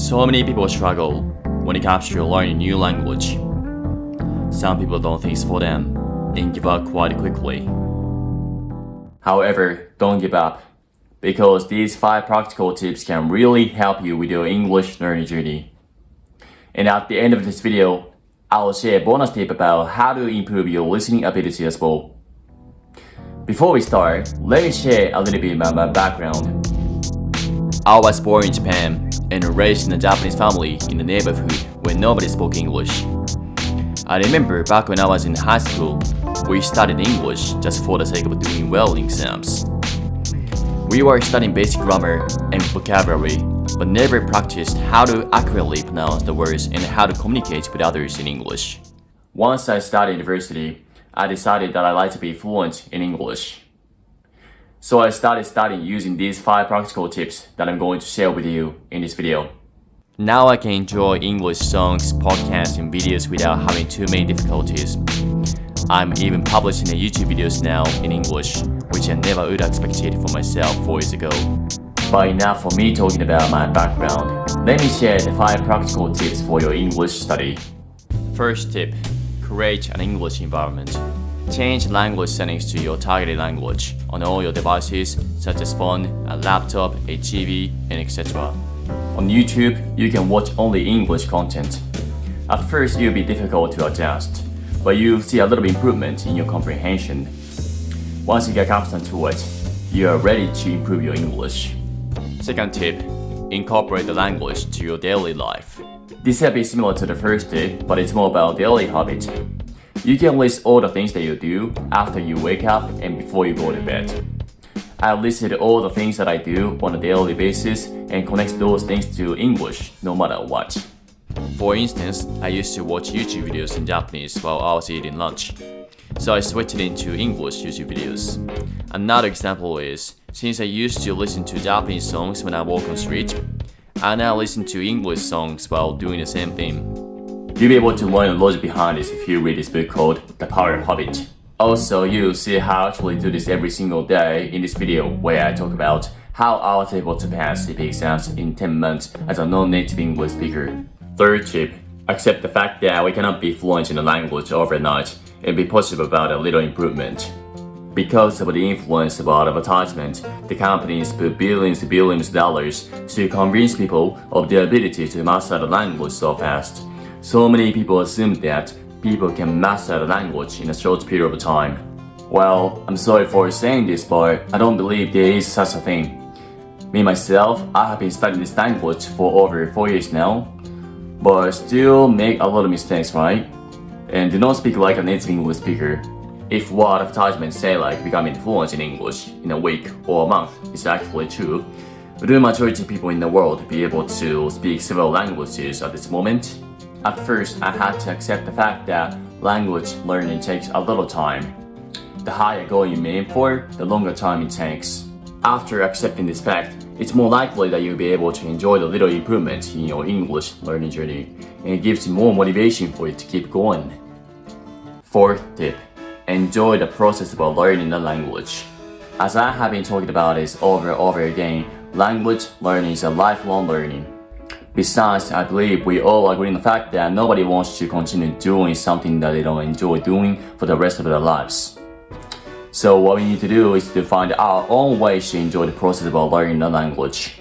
So many people struggle when it comes to learning a new language. Some people don't think it's for them and give up quite quickly. However, don't give up, because these 5 practical tips can really help you with your English learning journey. And at the end of this video, I will share a bonus tip about how to improve your listening ability as well. Before we start, let me share a little bit about my background. I was born in Japan and raised in a Japanese family in the neighborhood where nobody spoke English. I remember back when I was in high school, we studied English just for the sake of doing well in exams. We were studying basic grammar and vocabulary, but never practiced how to accurately pronounce the words and how to communicate with others in English. Once I started university, I decided that I'd like to be fluent in English. So I started studying using these 5 practical tips that I'm going to share with you in this video. Now I can enjoy English songs, podcasts, and videos without having too many difficulties. I'm even publishing YouTube videos now in English, which I never would have expected for myself 4 years ago. But enough for me talking about my background. Let me share the 5 practical tips for your English study. First tip, create an English environment. Change language settings to your targeted language on all your devices, such as phone, a laptop, a TV, and etc. On YouTube, you can watch only English content. At first, it will be difficult to adjust, but you'll see a little improvement in your comprehension. Once you get accustomed to it, you are ready to improve your English. Second tip, incorporate the language to your daily life. This will be similar to the first tip, but it's more about daily habits. You can list all the things that you do after you wake up and before you go to bed. I listed all the things that I do on a daily basis and connect those things to English no matter what. For instance, I used to watch YouTube videos in Japanese while I was eating lunch, so I switched it into English YouTube videos. Another example is, since I used to listen to Japanese songs when I walk on the street, I now listen to English songs while doing the same thing. You'll be able to learn the logic behind this if you read this book called The Power Habit. Also, you'll see how I actually do this every single day in this video where I talk about how I was able to pass CPA exams in 10 months as a non-native English speaker. Third tip, accept the fact that we cannot be fluent in a language overnight and be positive about a little improvement. Because of the influence of advertisement, the companies put billions and billions of dollars to convince people of their ability to master the language so fast. So many people assume that people can master the language in a short period of time. Well, I'm sorry for saying this, but I don't believe there is such a thing. Me myself, I have been studying this language for over 4 years now, but still make a lot of mistakes, right? And do not speak like a native English speaker. If what advertisements say like becoming fluent in English in a week or a month is actually true, would the majority of people in the world be able to speak several languages at this moment? At first, I had to accept the fact that language learning takes a little time. The higher goal you aim for, the longer time it takes. After accepting this fact, it's more likely that you'll be able to enjoy the little improvement in your English learning journey, and it gives you more motivation for you to keep going. Fourth tip, enjoy the process of learning the language. As I have been talking about this over and over again, language learning is a lifelong learning. Besides, I believe we all agree on the fact that nobody wants to continue doing something that they don't enjoy doing for the rest of their lives. So what we need to do is to find our own ways to enjoy the process of learning the language.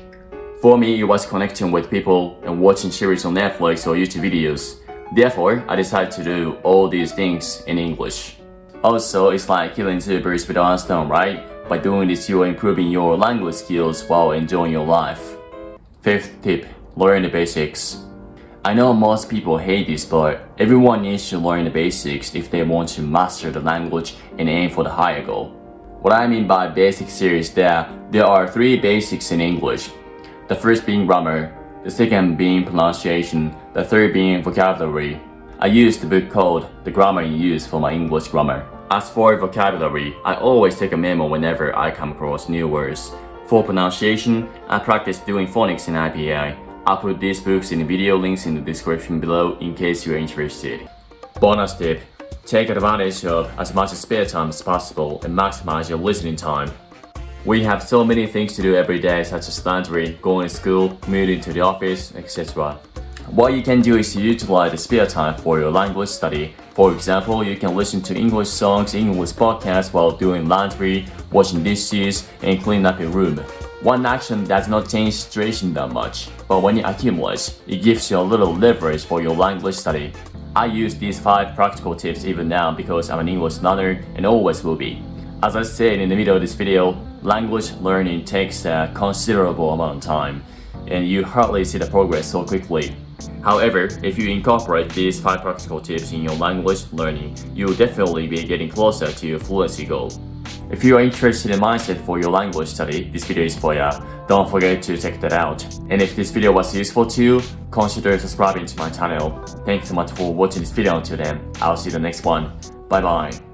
For me, it was connecting with people and watching series on Netflix or YouTube videos. Therefore, I decided to do all these things in English. Also, it's like killing 2 birds with one stone, right? By doing this, you are improving your language skills while enjoying your life. Fifth tip, learn the basics. I know most people hate this, but everyone needs to learn the basics if they want to master the language and aim for the higher goal. What I mean by basics here is that there are 3 basics in English. The first being grammar, the second being pronunciation, the third being vocabulary. I used the book called The Grammar in Use for my English grammar. As for vocabulary, I always take a memo whenever I come across new words. For pronunciation, I practice doing phonics in IPA. I'll put these books in the video links in the description below in case you're interested. Bonus tip, take advantage of as much spare time as possible and maximize your listening time. We have so many things to do every day, such as laundry, going to school, commuting to the office, etc. What you can do is to utilize the spare time for your language study. For example, you can listen to English songs, English podcasts while doing laundry, washing dishes, and cleaning up your room. One action does not change the situation that much, but when it accumulates, it gives you a little leverage for your language study. I use these 5 practical tips even now because I'm an English learner and always will be. As I said in the middle of this video, language learning takes a considerable amount of time, and you hardly see the progress so quickly. However, if you incorporate these 5 practical tips in your language learning, you will definitely be getting closer to your fluency goal. If you are interested in mindset for your language study, this video is for you. Don't forget to check that out. And if this video was useful to you, consider subscribing to my channel. Thanks so much for watching this video until then. I'll see you in the next one. Bye bye.